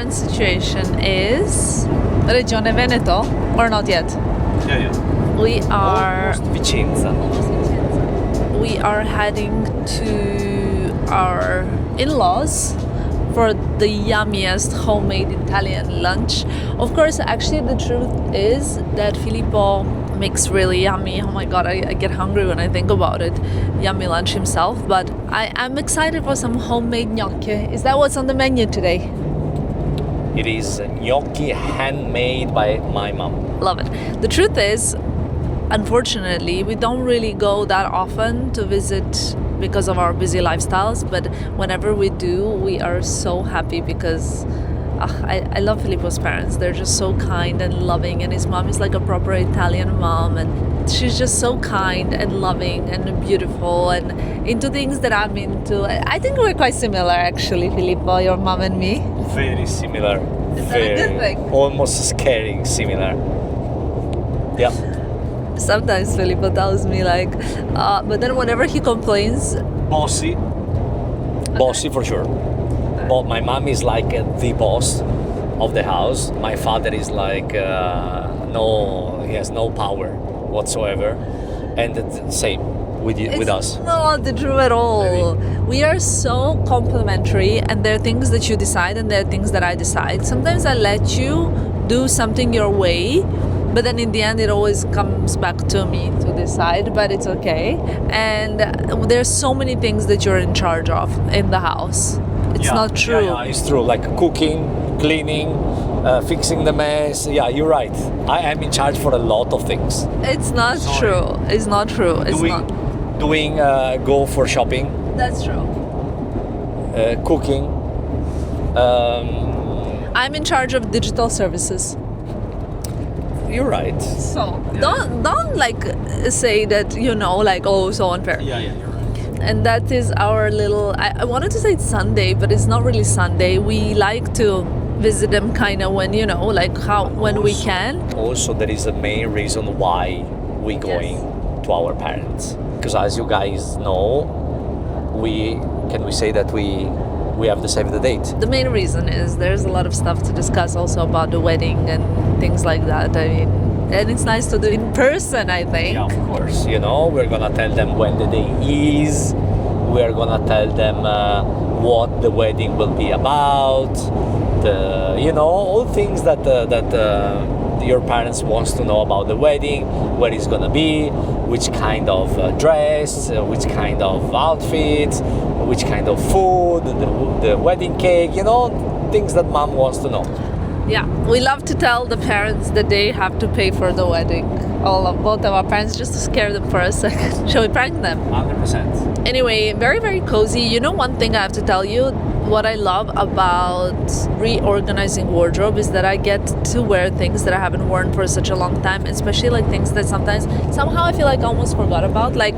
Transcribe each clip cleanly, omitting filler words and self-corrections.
current situation is Regione Veneto, or not yet? Yeah. We are Almost Vicenza. we are heading to our in-laws for the yummiest homemade Italian lunch. Of course, actually the truth is that Filippo makes really yummy, oh my god, I get hungry when I think about it, yummy lunch himself, but I'm excited for some homemade gnocchi. Is that what's on the menu today? It is gnocchi handmade by my mom. Love it. The truth is, unfortunately, we don't really go that often to visit because of our busy lifestyles, but whenever we do, we are so happy because I love Filippo's parents. They're just so kind and loving, and his mom is like a proper Italian mom, and she's just so kind and loving and beautiful and into things that I'm into. I think we're quite similar, actually, Filippo, your mom and me. Very similar. Is that a good thing? Almost scary similar. Yeah. Sometimes Filippo tells me like, but then whenever he complains, Bossy. Bossy for sure. But my mom is like the boss of the house. My father is like he has no power whatsoever. And the same with us. It's not the truth at all. Really? We are so complementary, and there are things that you decide and there are things that I decide. Sometimes I let you do something your way, but then in the end it always comes back to me to decide, but it's okay. And there's so many things that you're in charge of in the house. It's not true. Yeah, it's true. Like cooking, cleaning, fixing the mess. Yeah, you're right. I am in charge for a lot of things. It's not true. It's not true. It's not. Go for shopping. That's true. Cooking. I'm in charge of digital services. You're right. So don't like say that, like, oh, so unfair. Yeah, you're right. And that is our little, I wanted to say it's Sunday, but it's not really Sunday. We like to visit them kind of when, when we can. Also, there is a main reason why we're going to our parents. Because as you guys know, we say that we have to save the date. The main reason is there's a lot of stuff to discuss also about the wedding and things like that. I mean, and it's nice to do in person, I think. Yeah, of course. We're gonna tell them when the day is. We're gonna tell them what the wedding will be about. All things that your parents wants to know about the wedding, where it's gonna be, which kind of dress, which kind of outfit, which kind of food, the wedding cake. Things that mom wants to know. Yeah, we love to tell the parents that they have to pay for the wedding. Both of our parents, just to scare them for a second. Shall we prank them? 100%. Anyway, very, very cozy. One thing I have to tell you, what I love about reorganizing wardrobe is that I get to wear things that I haven't worn for such a long time, especially like things that somehow I feel like I almost forgot about. Like,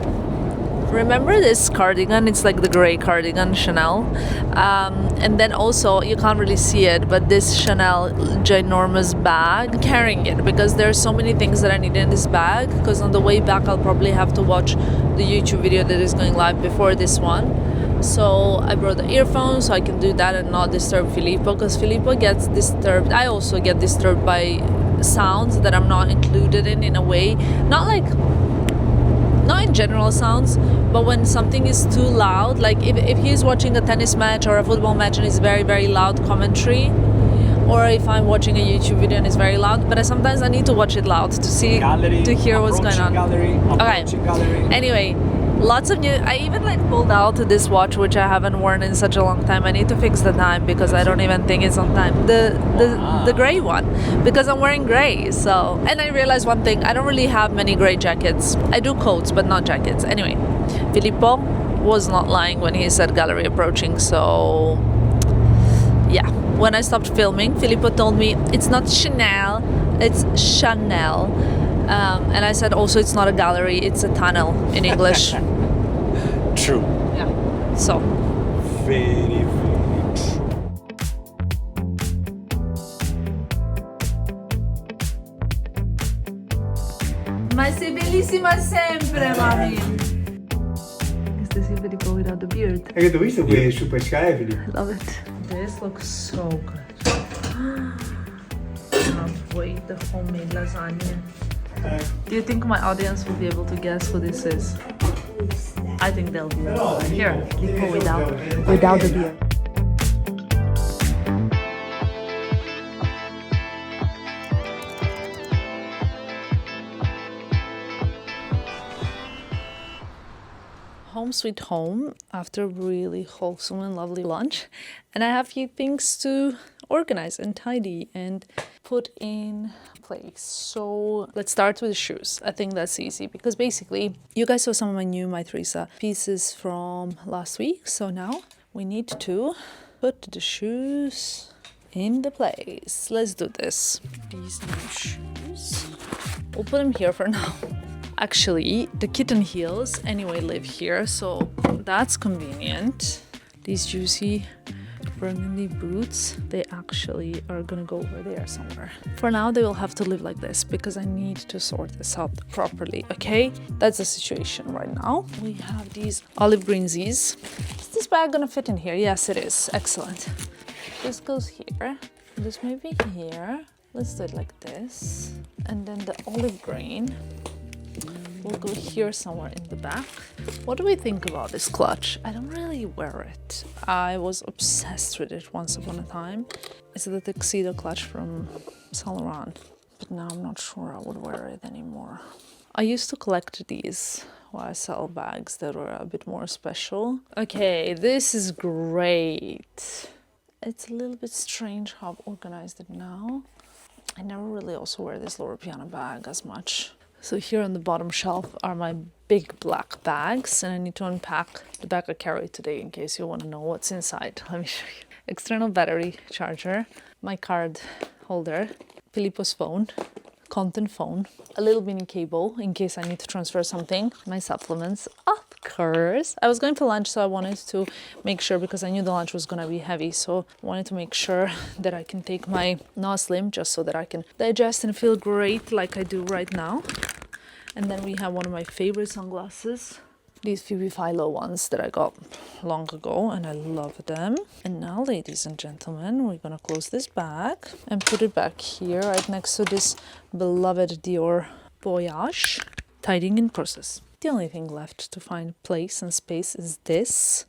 remember this cardigan? It's like the gray cardigan, Chanel. And then also, you can't really see it, but this Chanel ginormous bag, I'm carrying it because there are so many things that I need in this bag, because on the way back I'll probably have to watch the YouTube video that is going live before this one. So I brought the earphones so I can do that and not disturb Filippo, because Filippo gets disturbed. I also get disturbed by sounds that I'm not included in a way. Not in general sounds, but when something is too loud, like if he's watching a tennis match or a football match and it's very, very loud commentary, or if I'm watching a YouTube video and it's very loud, but sometimes I need to watch it loud to hear what's going on. Gallery. Anyway, lots of new. I even pulled out this watch which I haven't worn in such a long time. I need to fix the time because I don't even think it's on time. The gray one, because I'm wearing gray. So, and I realized one thing: I don't really have many gray jackets. I do coats, but not jackets. Anyway, Filippo was not lying when he said gallery approaching. So, yeah. When I stopped filming, Filippo told me it's not Chanel, it's Chanel. And I said also it's not a gallery, it's a tunnel in English. True. Yeah. So. Very, very true. Ma sei bellissima sempre, mami. Questo is Filippo without the beard. Hai visto quei super sky, Filippo? Love it. This looks so good. Cannot wait, the homemade lasagna. Do you think my audience will be able to guess who this is? I think they'll be able to. Here, Filippo without the beard. Home sweet home after a really wholesome and lovely lunch, and I have a few things to organize and tidy and put in place. So let's start with the shoes. I think that's easy because basically you guys saw some of my new My Teresa pieces from last week, so now we need to put the shoes in the place. Let's do this. These new shoes, we'll put them here for now. Actually, the kitten heels anyway live here, so that's convenient. These juicy burgundy boots, they actually are gonna go over there somewhere. For now, they will have to live like this because I need to sort this out properly, okay? That's the situation right now. We have these olive green Z's. Is this bag gonna fit in here? Yes, it is. Excellent. This goes here. This may be here. Let's do it like this. And then the olive green will go here somewhere in the back. What do we think about this clutch? I don't really wear it. I was obsessed with it once upon a time. It's the tuxedo clutch from Saint Laurent, but now I'm not sure I would wear it anymore. I used to collect these YSL bags that were a bit more special. Okay, this is great. It's a little bit strange how I've organized it now. I never really also wear this Loro Piana bag as much. So here on the bottom shelf are my big black bags, and I need to unpack the bag I carried today in case you want to know what's inside. Let me show you. External battery charger, my card holder, Filippo's phone, content phone, a little mini cable in case I need to transfer something, my supplements, of course. I was going for lunch, so I wanted to make sure, because I knew the lunch was gonna be heavy, so I wanted to make sure that I can take my No Slim just so that I can digest and feel great like I do right now. And then we have one of my favorite sunglasses, these Phoebe Philo ones that I got long ago, and I love them. And now, ladies and gentlemen, we're gonna close this bag and put it back here right next to this beloved Dior Voyage. Tidying in process. The only thing left to find place and space is this.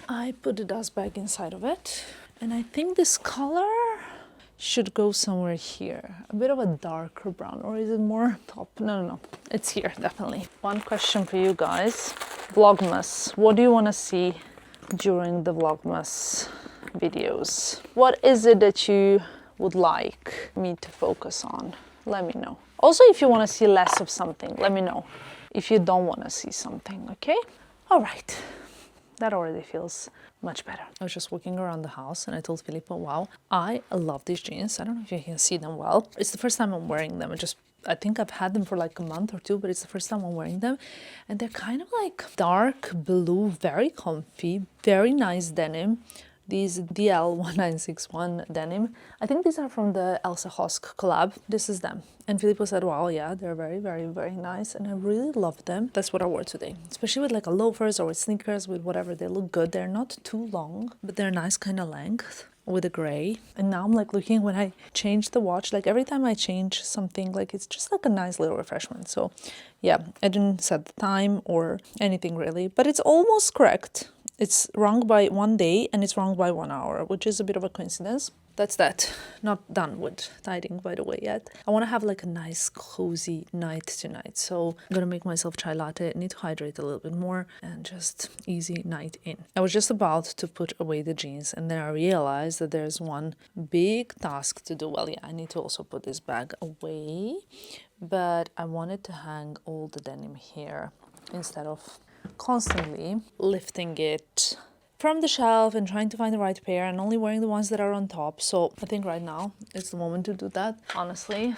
I put the dust bag inside of it, and I think this color should go somewhere here. A bit of a darker brown, or is it more top? No. It's here, definitely. One question for you guys. Vlogmas. What do you want to see during the Vlogmas videos? What is it that you would like me to focus on? Let me know. Also, if you want to see less of something, let me know. If you don't want to see something, okay? All right. That already feels much better. I was just walking around the house and I told Filippo, wow, I love these jeans. I don't know if you can see them well. It's the first time I'm wearing them. I think I've had them for like a month or two, but it's the first time I'm wearing them. And they're kind of like dark blue, very comfy, very nice denim. These DL1961 denim. I think these are from the Elsa Hosk collab. This is them. And Filippo said, wow, yeah, they're very, very, very nice. And I really love them. That's what I wore today. Especially with like a loafers or with sneakers, with whatever. They look good. They're not too long, but they're a nice kind of length with a gray. And now I'm like looking when I change the watch, like every time I change something, like it's just like a nice little refreshment. So yeah, I didn't set the time or anything really, but it's almost correct. It's wrong by 1 day and it's wrong by 1 hour, which is a bit of a coincidence. That's that. Not done with tidying, by the way, yet. I want to have like a nice, cozy night tonight. So I'm going to make myself chai latte. I need to hydrate a little bit more and just easy night in. I was just about to put away the jeans and then I realized that there's one big task to do. Well, yeah, I need to also put this bag away, but I wanted to hang all the denim here instead of constantly lifting it from the shelf and trying to find the right pair and only wearing the ones that are on top. So I think right now it's the moment to do that. Honestly,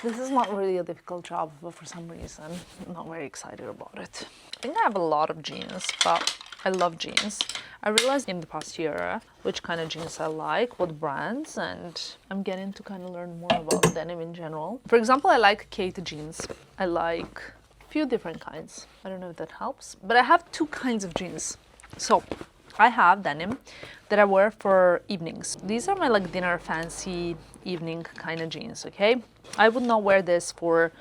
this is not really a difficult job, but for some reason I'm not very excited about it. I think I have a lot of jeans, but I love jeans. I realized in the past year which kind of jeans I like, what brands, and I'm getting to kind of learn more about denim in general. For example, I like Kate jeans. I like few different kinds. I don't know if that helps, but I have two kinds of jeans. So I have denim that I wear for evenings. These are my like dinner fancy evening kind of jeans, okay? I would not wear this for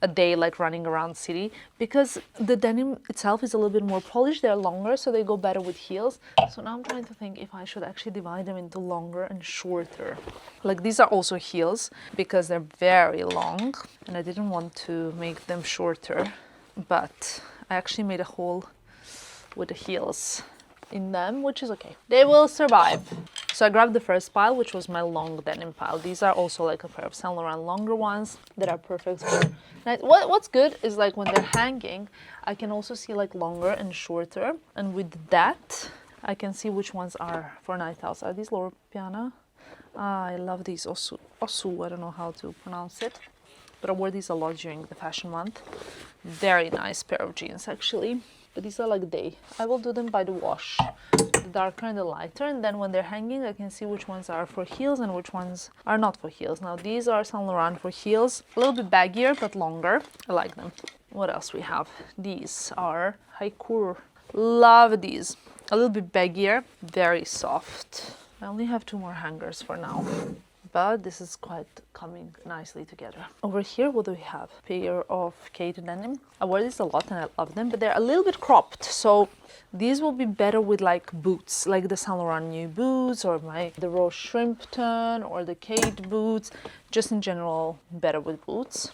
a day like running around city because the denim itself is a little bit more polished. They're longer, so they go better with heels. So now I'm trying to think if I should actually divide them into longer and shorter. Like these are also heels because they're very long and I didn't want to make them shorter, but I actually made a hole with the heels in them, which is okay. They will survive. So I grabbed the first pile, which was my long denim pile. These are also like a pair of Saint Laurent longer ones that are perfect for night. What's good is like when they're hanging, I can also see like longer and shorter. And with that, I can see which ones are for night outs. Are these Loro Piana? I love these Osu. Osu, I don't know how to pronounce it. But I wore these a lot during the fashion month. Very nice pair of jeans actually. But these are like day. I will do them by the wash, the darker and the lighter, and then when they're hanging I can see which ones are for heels and which ones are not for heels. Now these are Saint Laurent for heels, a little bit baggier but longer. I like them. What else we have? These are Haikur. Love these. A little bit baggier, very soft. I only have 2 more hangers for now, but this is quite coming nicely together. Over here, what do we have? Pair of Kate denim. I wear this a lot and I love them, but they're a little bit cropped. So these will be better with like boots, like the Saint Laurent new boots or the Rose Shrimpton or the Kate boots. Just in general, better with boots.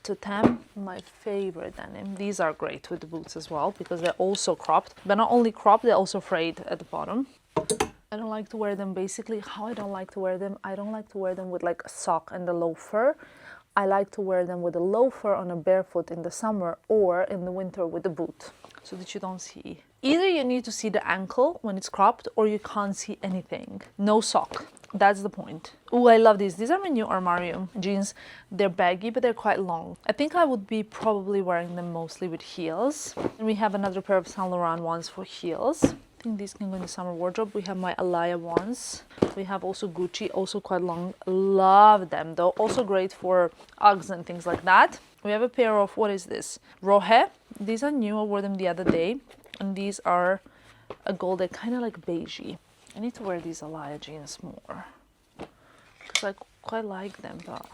To Tam, my favorite denim. These are great with the boots as well because they're also cropped, but not only cropped, they're also frayed at the bottom. I don't like to wear them. Basically, how I don't like to wear them, I don't like to wear them with like a sock and a loafer. I like to wear them with a loafer on a barefoot in the summer or in the winter with a boot, so that you don't see. Either you need to see the ankle when it's cropped or you can't see anything. No sock. That's the point. Oh, I love these. These are my new Armarium jeans. They're baggy, but they're quite long. I think I would be probably wearing them mostly with heels. And we have another pair of Saint Laurent ones for heels. I think these can go in the summer wardrobe. We have my Alaya ones. We have also Gucci, also quite long. Love them though. Also great for Uggs and things like that. We have a pair of, what is this? Rohe. These are new. I wore them the other day. And these are a gold. They're kind of like beigey. I need to wear these Alaya jeans more because I quite like them, but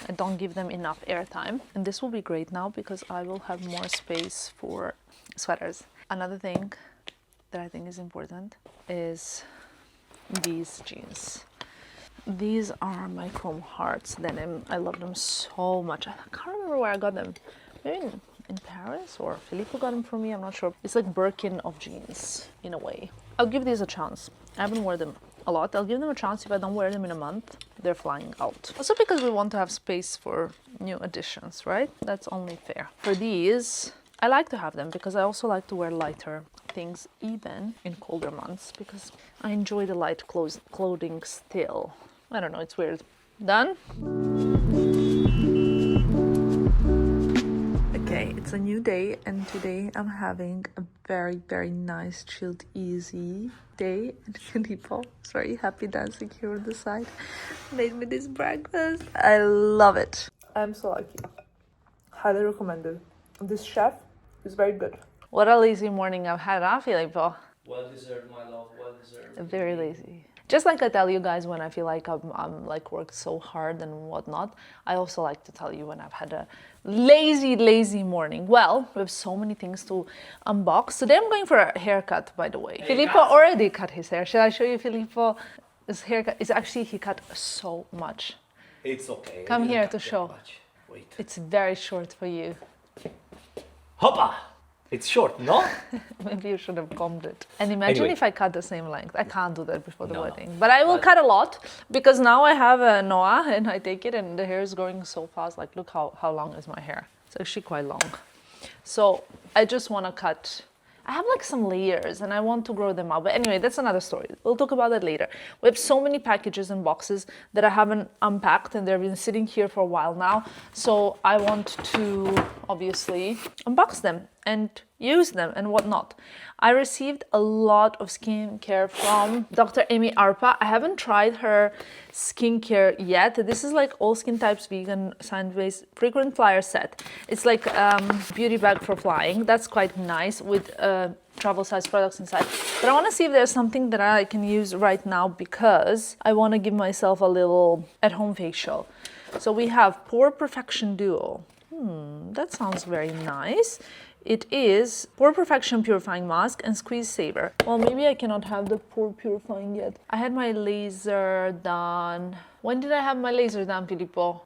I don't give them enough airtime. And this will be great now because I will have more space for sweaters. Another thing that I think is important is these jeans. These are my Chrome Hearts denim. I love them so much. I can't remember where I got them. Maybe in Paris or Filippo got them for me. I'm not sure. It's like Birkin of jeans in a way. I'll give these a chance. I haven't worn them a lot. I'll give them a chance. If I don't wear them in a month, they're flying out. Also because we want to have space for new additions, right? That's only fair. For these, I like to have them because I also like to wear lighter things even in colder months because I enjoy the light clothing still. I don't know, it's weird. Done? Okay, it's a new day and today I'm having a very, very nice, chilled, easy day. And Filippo, sorry, happy dancing here on the side, made me this breakfast. I love it. I'm so lucky. Highly recommended. This chef is very good. What a lazy morning I've had, huh, Filippo? Well deserved, my love, well deserved. Very lazy. Just like I tell you guys when I feel like I'm like worked so hard and whatnot, I also like to tell you when I've had a lazy morning. Well, we have so many things to unbox. Today I'm going for a haircut, by the way. Filippo already cut his hair. Should I show you Filippo's haircut? It's actually, he cut so much. It's okay. Come here to show. Wait. It's very short for you. Hoppa! It's short, no? Maybe you should have combed it. And imagine Anyway. if I cut the same length. I can't do that before the No. wedding. But I will cut a lot because now I have a Noah and I take it and the hair is growing so fast. Like, look how long is my hair. It's actually quite long. So I just want to cut. I have like some layers and I want to grow them out. But anyway, that's another story. We'll talk about that later. We have so many packages and boxes that I haven't unpacked and they've been sitting here for a while now. So I want to obviously unbox them. and use them and whatnot. I received a lot of skincare from Dr. Amy Arpa. I haven't tried her skincare yet. This is like all skin types, vegan, science-based, frequent flyer set. It's like beauty bag for flying. That's quite nice with travel size products inside. But I want to see if there's something that I can use right now because I want to give myself a little at-home facial. So we have Pore Perfection Duo. That sounds very nice. It is Pore Perfection Purifying Mask and Squeeze Saver. Well, maybe I cannot have the pore purifying yet. I had my laser done. When did I have my laser done, Filippo?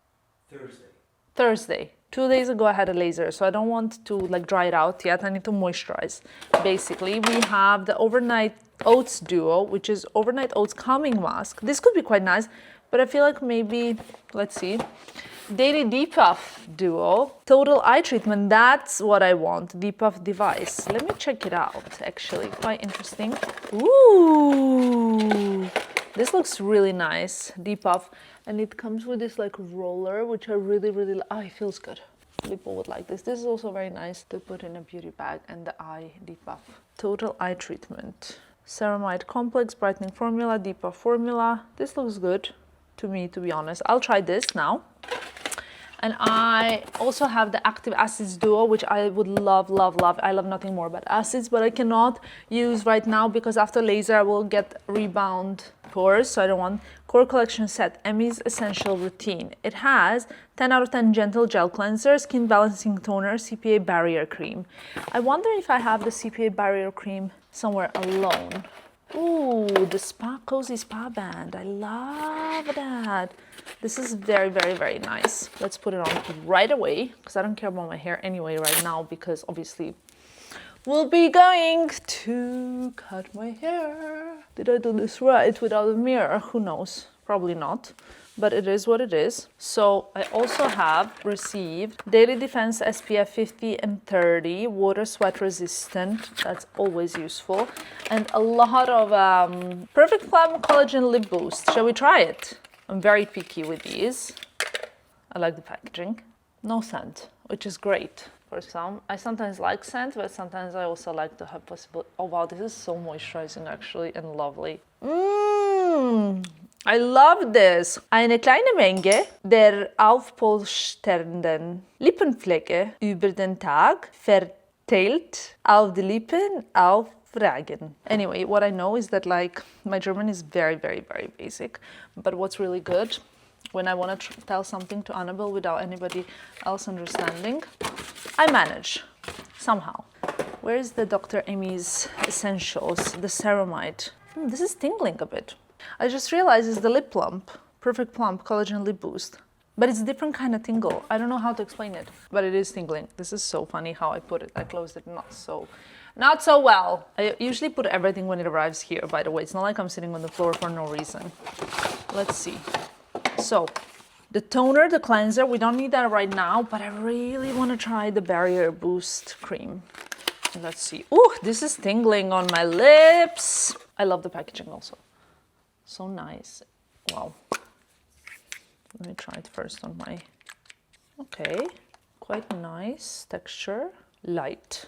Thursday. 2 days ago I had a laser, so I don't want to like dry it out yet. I need to moisturize. Basically, we have the Overnight Oats Duo, which is Overnight Oats Calming Mask. This could be quite nice, but I feel like maybe, let's see. Daily Depuff Duo, Total Eye Treatment, that's what I want, Depuff device. Let me check it out, actually, quite interesting. Ooh, this looks really nice, Depuff. And it comes with this like roller, which I really, it feels good. Filippo would like this. This is also very nice to put in a beauty bag, and the eye Depuff. Total Eye Treatment. Ceramide Complex, Brightening Formula, Depuff Formula. This looks good to me, to be honest. I'll try this now. And I also have the Active Acids Duo, which I would love. I love nothing more but acids, but I cannot use right now because after laser I will get rebound pores, so I don't want. Core Collection Set, Emmy's Essential Routine. It has 10 out of 10 Gentle Gel Cleanser, Skin Balancing Toner, CPA Barrier Cream. I wonder if I have the CPA Barrier Cream somewhere alone. Ooh, the Cozy Spa Band. I love that. This is very nice. Let's put it on right away because I don't care about my hair anyway right now because obviously we'll be going to cut my hair. Did I do this right without a mirror? Who knows? Probably not. But it is what it is. So I also have received Daily Defense SPF 50 and 30, water sweat resistant. That's always useful. And a lot of Perfect Plum Collagen Lip Boost. Shall we try it? I'm very picky with these. I like the packaging. No scent, which is great for some. I sometimes like scent, but sometimes I also like to have possibility. Oh wow, this is so moisturizing actually and lovely. I love this. Eine kleine Menge der aufpolsternden Lippenflecke über den Tag verteilt auf die Lippen auftragen. Anyway, what I know is that like my German is very basic, but what's really good when I want to tell something to Annabelle without anybody else understanding, I manage somehow. Where is the Dr. Amy's Essentials, the ceramide? This is tingling a bit. I just realized it's the Lip Plump, Perfect Plump Collagen Lip Boost. But it's a different kind of tingle. I don't know how to explain it, but it is tingling. This is so funny how I put it. I closed it not so well. I usually put everything when it arrives here, by the way. It's not like I'm sitting on the floor for no reason. Let's see. So, the toner, the cleanser, we don't need that right now, but I really want to try the Barrier Boost Cream. Let's see. Ooh, this is tingling on my lips. I love the packaging also. So nice. Wow. Let me try it first on my... Okay. Quite nice texture. Light.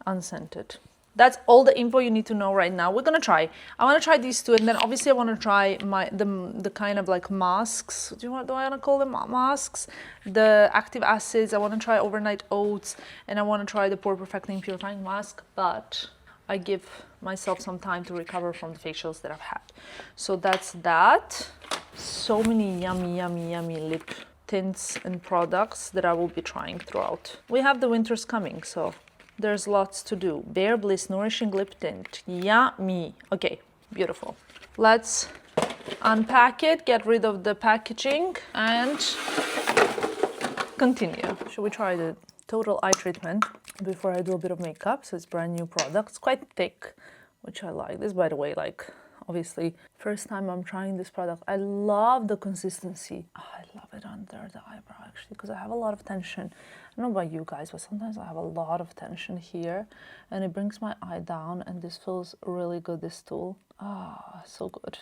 Unscented. That's all the info you need to know right now. We're gonna try. I want to try these two, and then obviously I want to try the kind of like masks. Do I want to call them masks? The active acids. I want to try Overnight Oats, and I want to try the Pore Perfecting Purifying Mask. But I give myself some time to recover from the facials that I've had. So that's that. So many yummy lip tints and products that I will be trying throughout. We have the winters coming, so there's lots to do. Bare Bliss Nourishing Lip Tint. Yummy. Okay, beautiful. Let's unpack it, get rid of the packaging, and continue. Should we try the Total Eye Treatment before I do a bit of makeup? So it's brand new product. It's quite thick, which I like. This, by the way, like, obviously, first time I'm trying this product. I love the consistency. Oh, I love it under the eyebrow, actually, because I have a lot of tension. I don't know about you guys, but sometimes I have a lot of tension here, and it brings my eye down, and this feels really good, this tool. Ah, so good.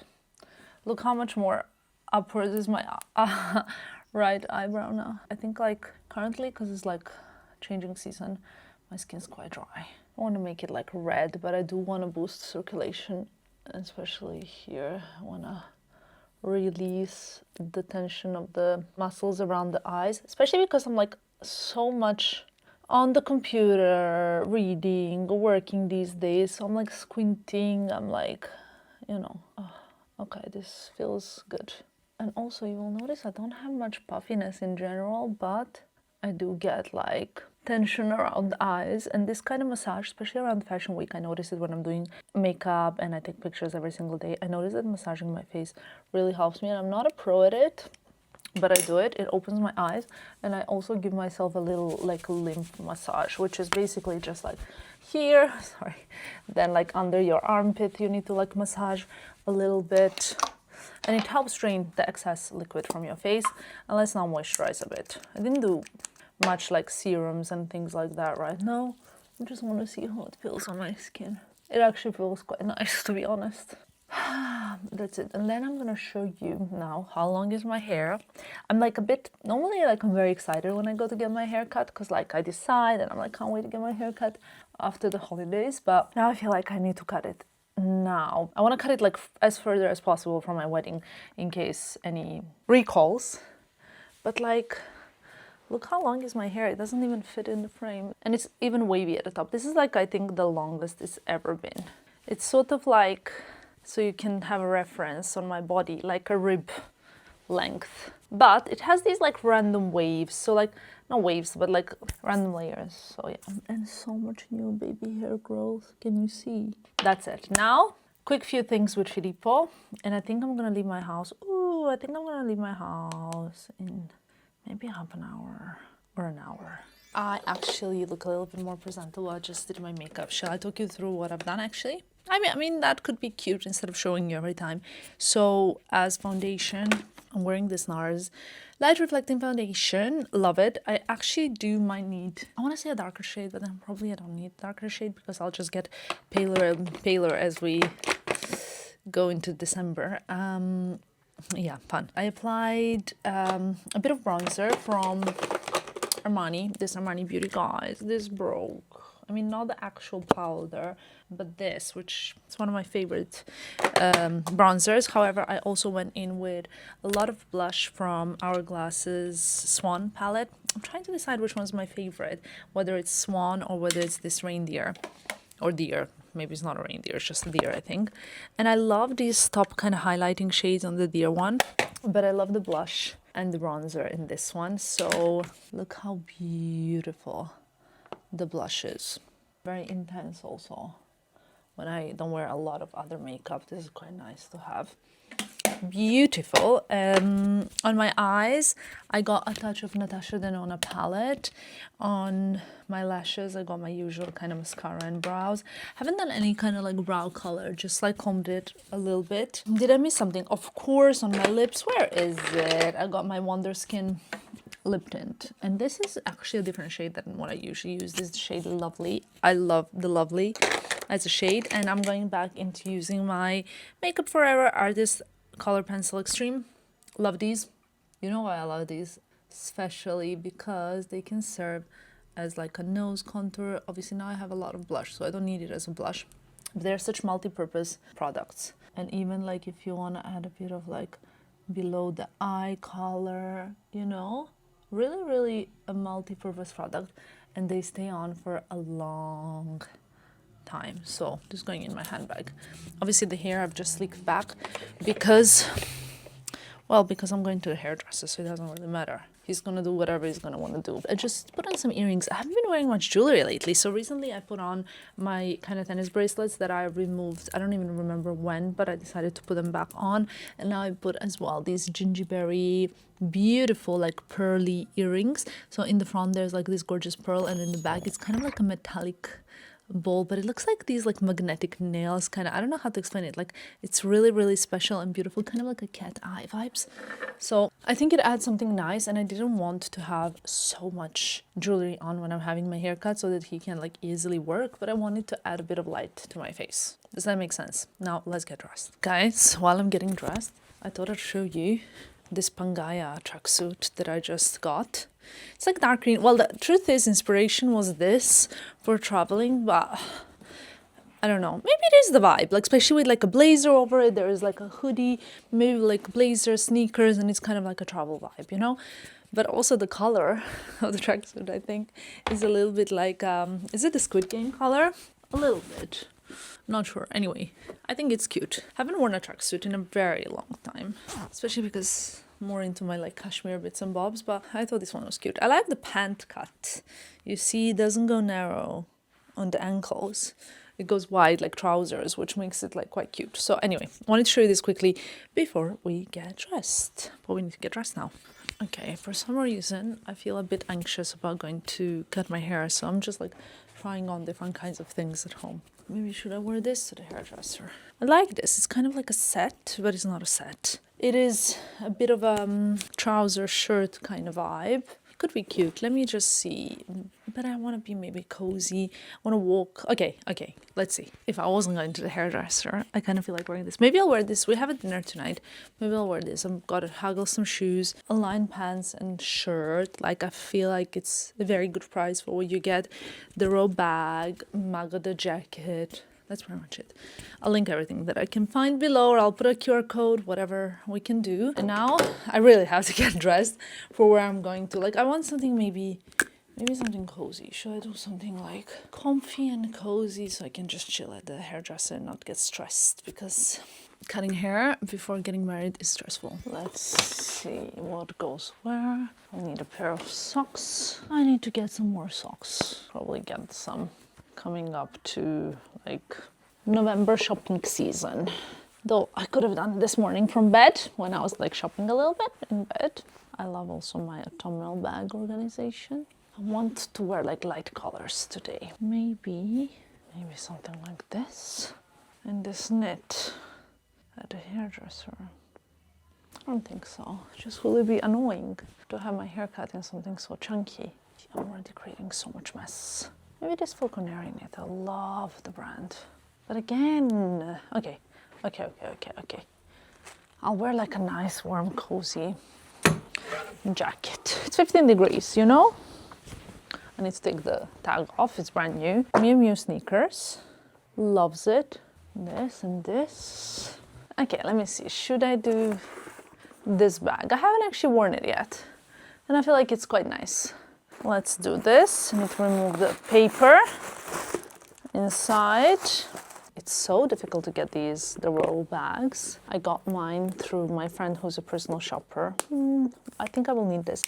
Look how much more upwards is my right eyebrow now. I think like currently, because it's like changing season, My skin's quite dry. I want to make it like red, but I do want to boost circulation, especially here. I want to release the tension of the muscles around the eyes, especially because I'm like so much on the computer, reading, working these days. So I'm like squinting. I'm like, you know, oh, okay, this feels good. And also you will notice I don't have much puffiness in general, but I do get like tension around the eyes, and this kind of massage, especially around Fashion Week, I notice it when I'm doing makeup and I take pictures every single day. I notice that massaging my face really helps me, and I'm not a pro at it, but I do it. It opens my eyes, and I also give myself a little like lymph massage, which is basically just like here, sorry, then like under your armpit you need to like massage a little bit, and it helps drain the excess liquid from your face. And let's now moisturize a bit. I didn't do much like serums and things like that right now. I just want to see how it feels on my skin. It actually feels quite nice, to be honest. That's it. And then I'm gonna show you now how long is my hair. I'm like a bit, normally like I'm very excited when I go to get my hair cut, because like I decide and I'm like can't wait to get my hair cut after the holidays, but now I feel like I need to cut it now. I want to cut it like as further as possible from my wedding in case any recalls, but like look how long is my hair. It doesn't even fit in the frame, and it's even wavy at the top. This is like I think the longest it's ever been. It's sort of like, so you can have a reference on my body, like a rib length, but it has these like random waves, so like not waves but like random layers. So yeah, and so much new baby hair growth. Can you see? That's it. Now quick few things with Filippo, and I think I'm gonna leave my house. I think I'm gonna leave my house in maybe half an hour or an hour. I actually look a little bit more presentable. I just did my makeup. Shall I talk you through what I've done actually? I mean that could be cute instead of showing you every time. So as foundation, I'm wearing this NARS Light Reflecting Foundation. Love it. I actually might need, I want to say a darker shade, but then probably I don't need darker shade because I'll just get paler and paler as we go into December. Yeah, fun. I applied a bit of bronzer from Armani. This Armani Beauty, guys. This broke. I mean, not the actual powder, but this, which is one of my favorite bronzers. However, I also went in with a lot of blush from Hourglass's Swan palette. I'm trying to decide which one's my favorite, whether it's Swan or whether it's this reindeer or deer. Maybe it's not a reindeer, it's just a deer, I think. And I love these top kind of highlighting shades on the deer one, but I love the blush and the bronzer in this one. So look how beautiful the blush is. Very intense also. When I don't wear a lot of other makeup, this is quite nice to have. Beautiful. On my eyes, I got a touch of Natasha Denona palette. On my lashes, I got my usual kind of mascara and brows. Haven't done any kind of like brow color, just like combed it a little bit. Did I miss something? Of course, on my lips, where is it? I got my Wonder Skin lip tint, and this is actually a different shade than what I usually use. This is the shade Lovely. I love the Lovely as a shade, and I'm going back into using my Makeup Forever Artist Color Pencil Extreme. Love these. You know why I love these? Especially because they can serve as like a nose contour. Obviously now I have a lot of blush, so I don't need it as a blush. But they're such multi-purpose products. And even like if you want to add a bit of like below the eye color, you know, really a multi-purpose product, and they stay on for a long time. So just going in my handbag. Obviously the hair I've just slicked back because I'm going to the hairdresser, so it doesn't really matter. He's gonna do whatever he's gonna want to do. I just put on some earrings. I haven't been wearing much jewelry lately, so recently I put on my kind of tennis bracelets that I removed. I don't even remember when, but I decided to put them back on, and now I put as well these gingerberry beautiful like pearly earrings. So in the front there's like this gorgeous pearl, and in the back it's kind of like a metallic bowl, but it looks like these like magnetic nails kind of. I don't know how to explain it. Like it's really special and beautiful, kind of like a cat eye vibes. So I think it adds something nice, and I didn't want to have so much jewelry on when I'm having my haircut so that he can like easily work, but I wanted to add a bit of light to my face. Does that make sense? Now let's get dressed. Guys, while I'm getting dressed, I thought I'd show you this Pangaya tracksuit that I just got. It's like dark green. Well, the truth is, inspiration was this for traveling, but I don't know. Maybe it is the vibe, like especially with like a blazer over it. There is like a hoodie, maybe like blazer, sneakers, and it's kind of like a travel vibe, you know? But also the color of the tracksuit, I think, is a little bit like, is it the Squid Game color? A little bit. Not sure. Anyway, I think it's cute. Haven't worn a tracksuit in a very long time, especially because I'm more into my like cashmere bits and bobs, but I thought this one was cute. I like the pant cut. You see, it doesn't go narrow on the ankles. It goes wide like trousers, which makes it like quite cute. So anyway, I wanted to show you this quickly before we get dressed. But we need to get dressed now. Okay, for some reason, I feel a bit anxious about going to cut my hair. So I'm just like trying on different kinds of things at home. Maybe should I wear this to the hairdresser? I like this. It's kind of like a set, but it's not a set. It is a bit of a trouser shirt kind of vibe. Could be cute. Let me just see. But I want to be maybe cozy. I want to walk. Okay. Let's see. If I wasn't going to the hairdresser, I kind of feel like wearing this. Maybe I'll wear this. We have a dinner tonight. Maybe I'll wear this. I've got to haggle some shoes, a lined pants and shirt. Like I feel like it's a very good price for what you get. The robe bag, Magada jacket. That's pretty much it. I'll link everything that I can find below, or I'll put a QR code, whatever we can do. And now I really have to get dressed for where I'm going to. Like I want something maybe something cozy. Should I do something like comfy and cozy so I can just chill at the hairdresser and not get stressed? Because cutting hair before getting married is stressful. Let's see what goes where. I need a pair of socks. I need to get some more socks. Probably get some coming up to like November shopping season. Though I could have done it this morning from bed when I was like shopping a little bit in bed. I love also my autumnal bag organization. I want to wear like light colors today. Maybe something like this. And this knit at the hairdresser. I don't think so. Just will it be annoying to have my hair cut in something so chunky? I'm already creating so much mess. Maybe this Falconeri knit. I love the brand. But again, okay. I'll wear like a nice, warm, cozy jacket. It's 15 degrees, you know? I need to take the tag off. It's brand new. Miu Miu sneakers. Loves it. This and this. Okay, let me see. Should I do this bag? I haven't actually worn it yet. And I feel like it's quite nice. Let's do this. I need to remove the paper inside. It's so difficult to get the roll bags. I got mine through my friend who's a personal shopper. I think I will need this.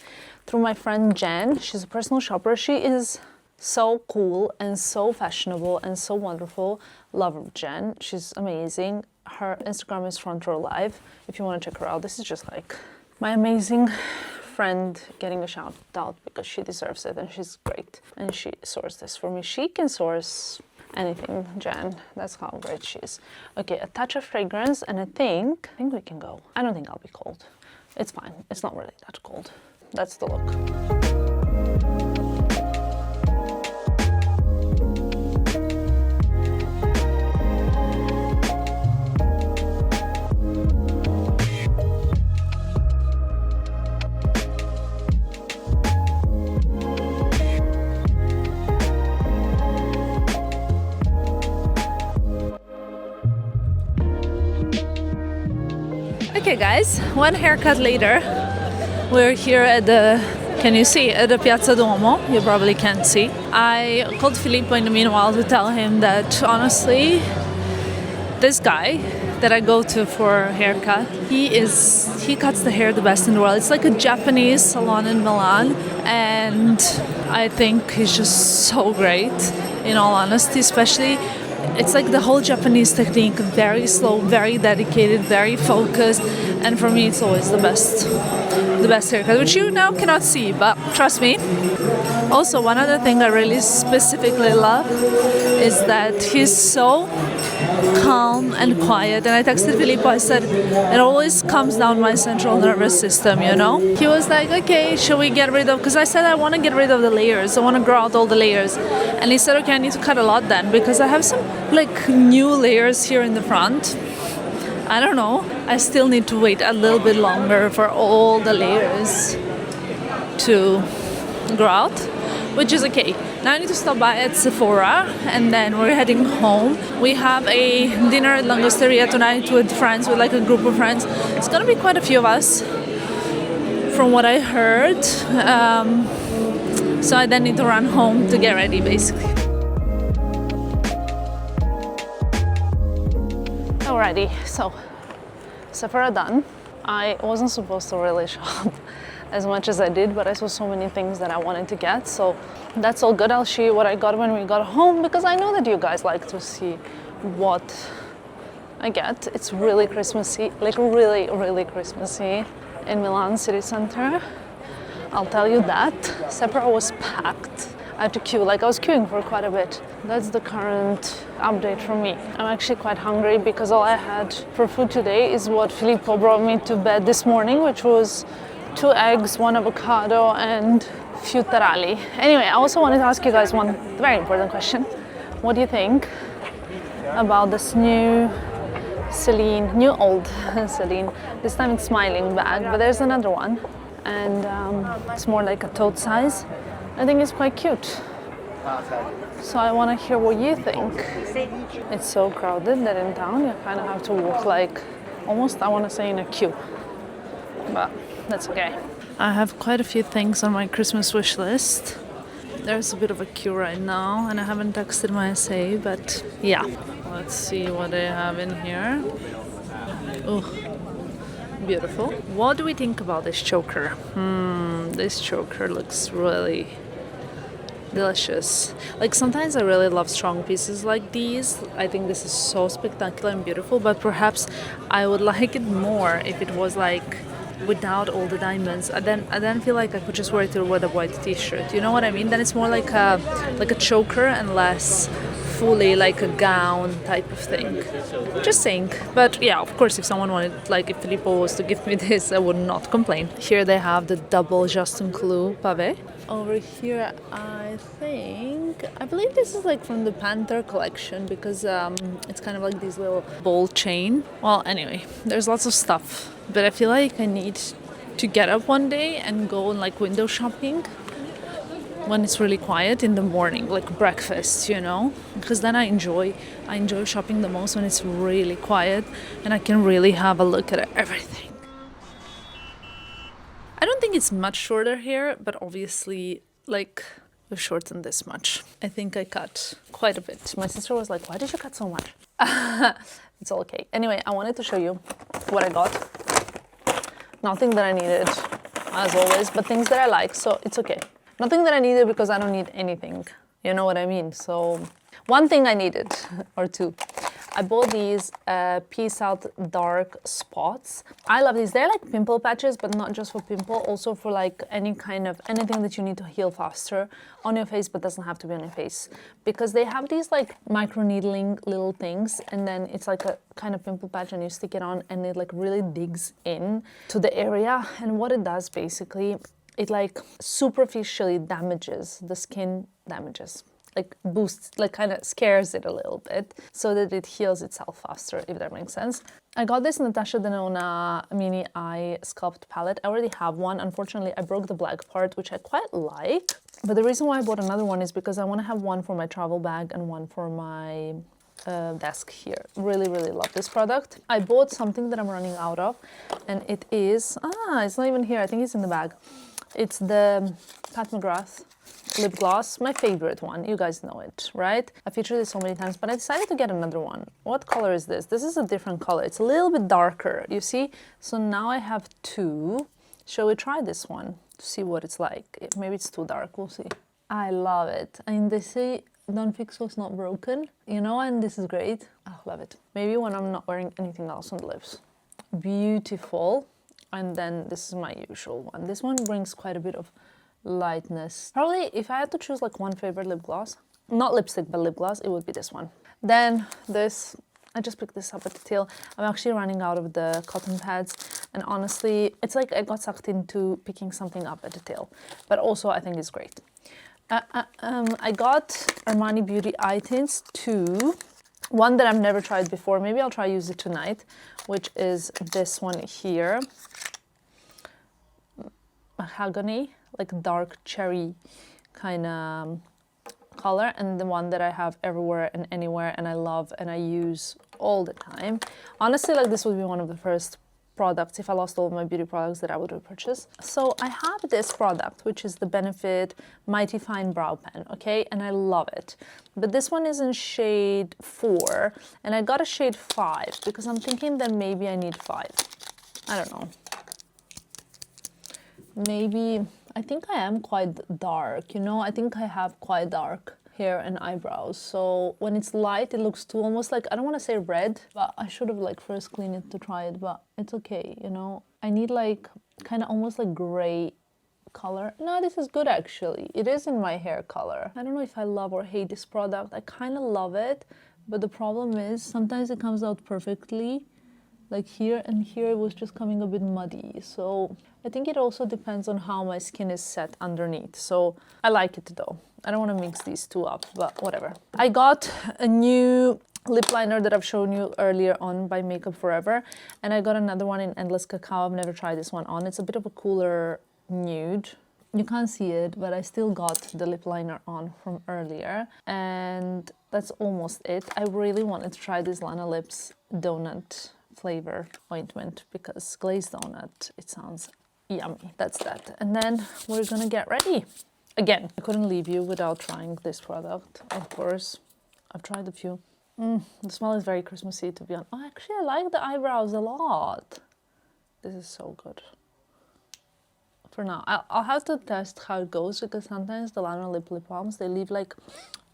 Through my friend Jen. She's a personal shopper. She is so cool and so fashionable and so wonderful. Love her, Jen. She's amazing. Her Instagram is Front Row Live. If you want to check her out, this is just like my amazing friend getting a shout out because she deserves it and she's great. And she sourced this for me. She can source anything, Jen. That's how great she is. Okay, a touch of fragrance and I think we can go. I don't think I'll be cold. It's fine. It's not really that cold. That's the look. Okay guys, one haircut later, we're here at the, can you see, at the Piazza Duomo? You probably can't see. I called Filippo in the meanwhile to tell him that honestly, this guy that I go to for a haircut, he cuts the hair the best in the world. It's like a Japanese salon in Milan and I think he's just so great, in all honesty, especially it's like the whole Japanese technique, very slow, very dedicated, very focused, and for me it's always the best haircut, which you now cannot see, but trust me. Also, one other thing I really specifically love is that he's so calm and quiet, and I texted Filippo, I said, it always comes down my central nervous system, you know? He was like, okay, should we get rid of, because I said I want to get rid of the layers, I want to grow out all the layers, and he said, okay, I need to cut a lot then, because I have some like new layers here in the front. I don't know. I still need to wait a little bit longer for all the layers to grow out, which is okay. Now I need to stop by at Sephora and then we're heading home. We have a dinner at Langosteria tonight with friends, with like a group of friends. It's gonna be quite a few of us from what I heard. So I then need to run home to get ready basically. Alrighty, so Sephora done. I wasn't supposed to really shop as much as I did, but I saw so many things that I wanted to get, so that's all good. I'll show you what I got when we got home, because I know that you guys like to see what I get. It's really Christmassy, like really, really Christmassy in Milan city center. I'll tell you that. Sephora was packed. I had to queue, like I was queuing for quite a bit. That's the current update from me. I'm actually quite hungry because all I had for food today is what Filippo brought me to bed this morning, which was 2 eggs, 1 avocado, and few taralli. Anyway, I also wanted to ask you guys one very important question. What do you think about this new Celine, new old Celine? This time it's smiling bag, but there's another one, and it's more like a tote size. I think it's quite cute. So I want to hear what you think. It's so crowded that in town you kind of have to walk like almost, I want to say, in a queue. But that's okay. I have quite a few things on my Christmas wish list. There's a bit of a queue right now and I haven't texted my SA, but yeah. Let's see what they have in here. Oh, beautiful. What do we think about this choker? This choker looks really delicious. Like sometimes I really love strong pieces like these. I think this is so spectacular and beautiful, but perhaps I would like it more if it was like without all the diamonds. I then feel like I could just wear it with a white t-shirt. You know what I mean? Then it's more like a choker and less fully like a gown type of thing. Just saying. But yeah, of course, if someone wanted, like if Filippo was to give me this, I would not complain. Here they have the double Justin Clou pavé. Over here, I believe this is like from the Panther collection, because it's kind of like this little ball chain. Well, anyway, there's lots of stuff, but I feel like I need to get up one day and go and like window shopping when it's really quiet in the morning, like breakfast, you know, because then I enjoy shopping the most when it's really quiet and I can really have a look at everything. I don't think it's much shorter here, but obviously, like, we've shortened this much. I think I cut quite a bit. My sister was like, why did you cut so much? It's all okay. Anyway, I wanted to show you what I got. Nothing that I needed, as always, but things that I like, so it's okay. Nothing that I needed because I don't need anything. You know what I mean? So, one thing I needed, or two. I bought these Peace Out Dark Spots. I love these. They're like pimple patches, but not just for pimple, also for like anything that you need to heal faster on your face, but doesn't have to be on your face. Because they have these like micro needling little things, and then it's like a kind of pimple patch and you stick it on and it like really digs in to the area. And what it does basically, it like superficially damages the skin, like boosts, like kind of scares it a little bit so that it heals itself faster, if that makes sense. I got this Natasha Denona Mini Eye Sculpt palette. I already have one. Unfortunately, I broke the black part, which I quite like. But the reason why I bought another one is because I want to have one for my travel bag and one for my desk here. Really, really love this product. I bought something that I'm running out of, and it is, it's not even here. I think it's in the bag. It's the Pat McGrath lip gloss, my favorite one. You guys know it, right? I featured it so many times, but I decided to get another one. What color is this? This is a different color. It's a little bit darker, you see? So now I have two. Shall we try this one to see what it's like? Maybe it's too dark, we'll see. I love it. And they say don't fix what's not broken, you know, and this is great. I love it. Maybe when I'm not wearing anything else on the lips. Beautiful. And then this is my usual one. This one brings quite a bit of lightness. Probably if I had to choose like one favorite lip gloss, not lipstick but lip gloss, it would be this one. Then this, I just picked this up at the tail. I'm actually running out of the cotton pads, and honestly it's like I got sucked into picking something up at the tail, but also I think it's great. I got Armani Beauty Eye Tints 2. one that I've never tried before. Maybe I'll try use it tonight, which is this one here. Mahogany, like dark cherry kind of color, and the one that I have everywhere and anywhere and I love and I use all the time. Honestly, like this would be one of the first products if I lost all of my beauty products that I would repurchase. So I have this product, which is the Benefit Mighty Fine Brow Pen, okay? And I love it. But this one is in shade 4, and I got a shade 5 because I'm thinking that maybe I need 5. I don't know. Maybe, I think I am quite dark, you know? I think I have quite dark hair and eyebrows, so when it's light it looks too almost like, I don't want to say red, but I should have like first cleaned it to try it, but it's okay, you know. I need like kind of almost like gray color. No, this is good actually. It is in my hair color. I don't know if I love or hate this product. I kind of love it, but the problem is sometimes it comes out perfectly, like here, and here it was just coming a bit muddy. So I think it also depends on how my skin is set underneath. So I like it though. I don't want to mix these two up, but whatever. I got a new lip liner that I've shown you earlier on by Makeup Forever, and I got another one in Endless Cacao. I've never tried this one on. It's a bit of a cooler nude. You can't see it, but I still got the lip liner on from earlier, and that's almost it. I really wanted to try this Lana Lips donut flavor ointment because glazed donut, it sounds yummy. That's that. And then we're gonna get ready. Again, I couldn't leave you without trying this product, of course. I've tried a few. The smell is very Christmassy, to be honest. Oh, actually, I like the eyebrows a lot. This is so good. For now, I'll have to test how it goes because sometimes the Lana lip balms, they leave like,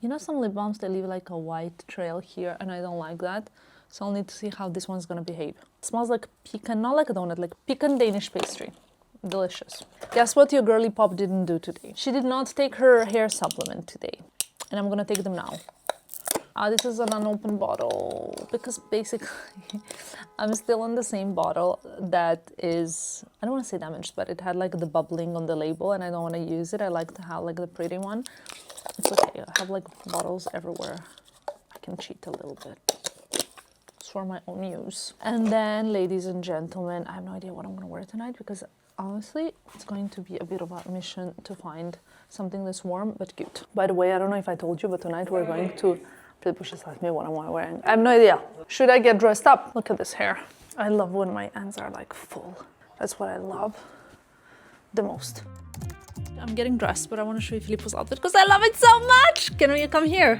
you know, some lip balms, they leave like a white trail here, and I don't like that. So I'll need to see how this one's gonna behave. It smells like pecan, not like a donut, like pecan Danish pastry. Delicious. Guess what your girly pop didn't do today? She did not take her hair supplement today. And I'm gonna take them now. This is an unopened bottle because basically I'm still on the same bottle that is, I don't want to say damaged, but it had like the bubbling on the label and I don't want to use it. I like to have like the pretty one. It's okay, I have like bottles everywhere. I can cheat a little bit. It's for my own use. And then, ladies and gentlemen, I have no idea what I'm gonna wear tonight because honestly, it's going to be a bit of a mission to find something that's warm but cute. By the way, I don't know if I told you, but tonight we're going to... Filippo just asked me what I'm wearing. I have no idea. Should I get dressed up? Look at this hair. I love when my ends are like full. That's what I love the most. I'm getting dressed, but I want to show you Filippo's outfit because I love it so much. Can you come here?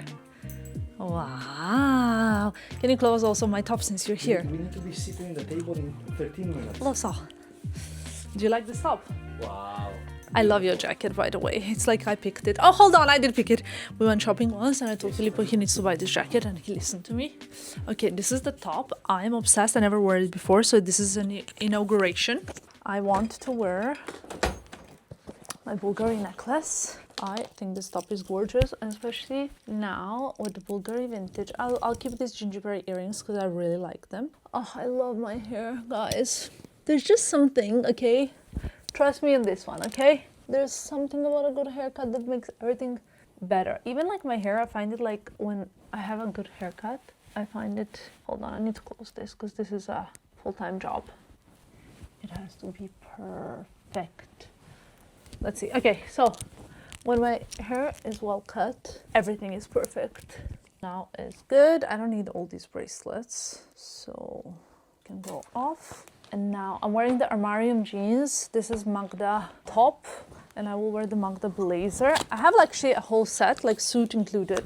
Wow. Can you close also my top since you're here? We need to be sitting at the table in 13 minutes. Lo so. Do you like this top? Wow. I love your jacket, by the way. It's like I picked it. Oh, hold on, I did pick it. We went shopping once and I told Filippo he needs to buy this jacket and he listened to me. Okay, this is the top. I'm obsessed. I never wore it before, so this is an inauguration. I want to wear my Bulgari necklace. I think this top is gorgeous, especially now with the Bulgari vintage. I'll keep these gingerbread earrings because I really like them. Oh, I love my hair, guys. There's just something, okay? Trust me on this one, okay? There's something about a good haircut that makes everything better. Even like my hair, I find it like when I have a good haircut, I find it... Hold on, I need to close this because this is a full-time job. It has to be perfect. Let's see. Okay, so when my hair is well cut, everything is perfect. Now it's good. I don't need all these bracelets, so I can go off. And now I'm wearing the Armarium jeans. This is Magda top, and I will wear the Magda blazer. I have actually a whole set, like suit included.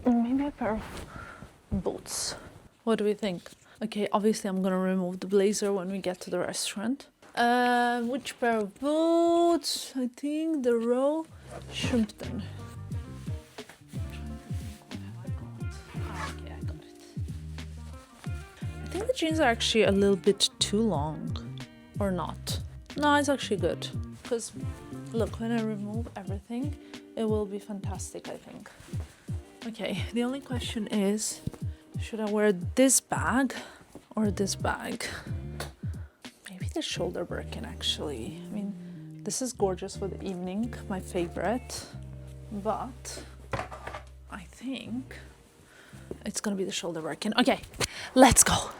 And maybe a pair of boots. What do we think? Okay, obviously I'm gonna remove the blazer when we get to the restaurant. Which pair of boots? I think the Row Shrimpton. I think the jeans are actually a little bit too long, or not. No, it's actually good, because look, when I remove everything, it will be fantastic, I think. Okay, the only question is, should I wear this bag or this bag? Maybe the shoulder Birkin, actually. I mean, this is gorgeous for the evening, my favorite, but I think It's gonna be the shoulder working. Okay, let's go.